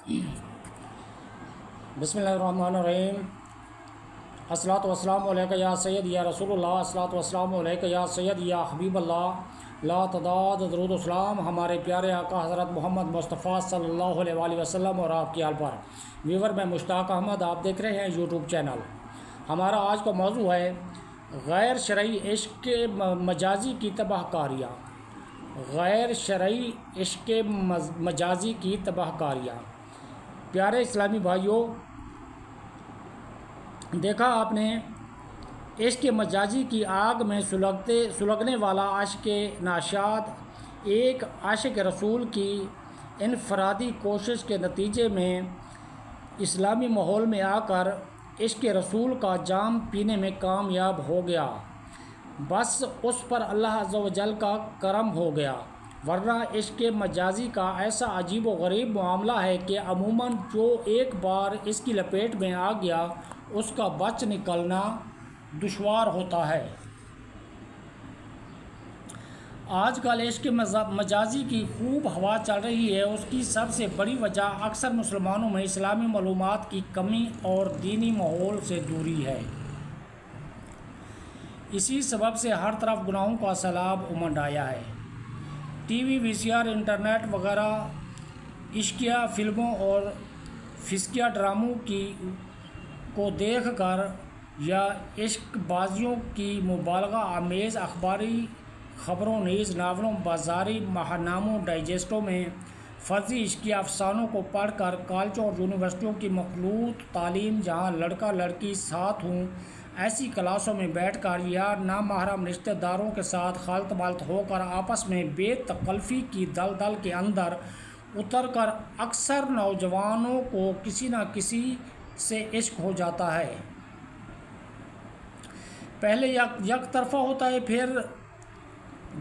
بسم اللہ الرحمن الرحیم۔ الصلاۃ والسلام علیک یا سید یا رسول اللہ، الصلاۃ والسلام علیک یا سید یا حبیب اللہ، لا تعداد درود و سلام ہمارے پیارے آقا حضرت محمد مصطفیٰ صلی اللہ علیہ وآلہ وسلم اور آپ کی آل پر۔ ویور میں مشتاق احمد، آپ دیکھ رہے ہیں یوٹیوب چینل۔ ہمارا آج کا موضوع ہے غیر شرعی عشق کے مجازی کی تباہ کاریاں۔ غیر شرعی عشق کے مجازی کی تباہ کاریاں۔ پیارے اسلامی بھائیوں، دیکھا آپ نے عشق مجازی کی آگ میں سلگنے والا عاشق ناشاد ایک عاشق رسول کی انفرادی کوشش کے نتیجے میں اسلامی ماحول میں آ کر عشق رسول کا جام پینے میں کامیاب ہو گیا۔ بس اس پر اللہ عز و جل کا کرم ہو گیا، ورنہ عشق مجازی کا ایسا عجیب و غریب معاملہ ہے کہ عموماً جو ایک بار اس کی لپیٹ میں آ گیا اس کا بچ نکلنا دشوار ہوتا ہے۔ آج کل عشق مجازی کی خوب ہوا چل رہی ہے۔ اس کی سب سے بڑی وجہ اکثر مسلمانوں میں اسلامی معلومات کی کمی اور دینی ماحول سے دوری ہے۔ اسی سبب سے ہر طرف گناہوں کا سیلاب امنڈ آیا ہے۔ ٹی وی، وی سی آر، انٹرنیٹ وغیرہ عشقیہ فلموں اور فسقیہ ڈراموں کو دیکھ کر یا عشق بازیوں کی مبالغہ آمیز اخباری خبروں نیز ناولوں، بازاری ماہناموں، ڈائجسٹوں میں فرضی عشقیہ افسانوں کو پڑھ کر کالجوں اور یونیورسٹیوں کی مخلوط تعلیم جہاں لڑکا لڑکی ساتھ ہوں ایسی کلاسوں میں بیٹھ کر یا نامحرم رشتہ داروں کے ساتھ خلط ملط ہو کر آپس میں بے تکلفی کی دلدل کے اندر اتر کر اکثر نوجوانوں کو کسی نہ کسی سے عشق ہو جاتا ہے۔ پہلے یک طرفہ ہوتا ہے، پھر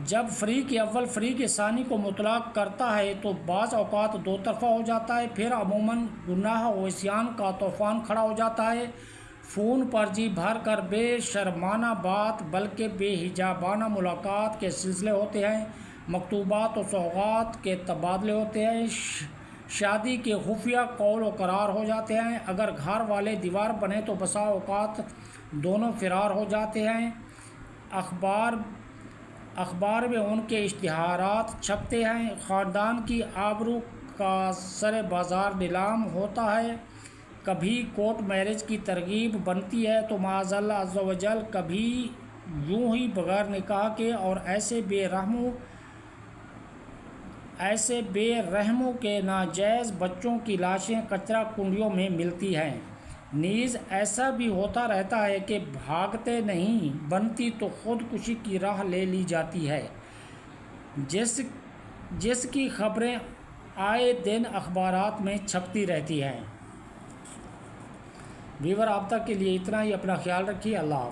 جب فریق اول فریق ثانی کو مطلق کرتا ہے تو بعض اوقات دو طرفہ ہو جاتا ہے، پھر عموماً گناہ و عصیان کا طوفان کھڑا ہو جاتا ہے۔ فون پر جی بھر کر بے شرمانہ بات بلکہ بے حجابانہ ملاقات کے سلسلے ہوتے ہیں، مکتوبات و سوغات کے تبادلے ہوتے ہیں، شادی کے خفیہ قول و قرار ہو جاتے ہیں۔ اگر گھر والے دیوار بنے تو بسا اوقات دونوں فرار ہو جاتے ہیں۔ اخبار میں ان کے اشتہارات چھپتے ہیں، خاندان کی آبرو کا سر بازار نیلام ہوتا ہے، کبھی کورٹ میرج کی ترغیب بنتی ہے تو معاذ اللہ عز و جل کبھی یوں ہی بغیر نکاح کے، اور ایسے بے رحموں کے ناجائز بچوں کی لاشیں کچرا کنڈیوں میں ملتی ہیں۔ نیز ایسا بھی ہوتا رہتا ہے کہ بھاگتے نہیں بنتی تو خودکشی کی راہ لے لی جاتی ہے، جس کی خبریں آئے دن اخبارات میں چھپتی رہتی ہیں۔ ویور، آپ تک کے لیے اتنا ہی۔ اپنا خیال رکھیے۔ اللہ حافظ۔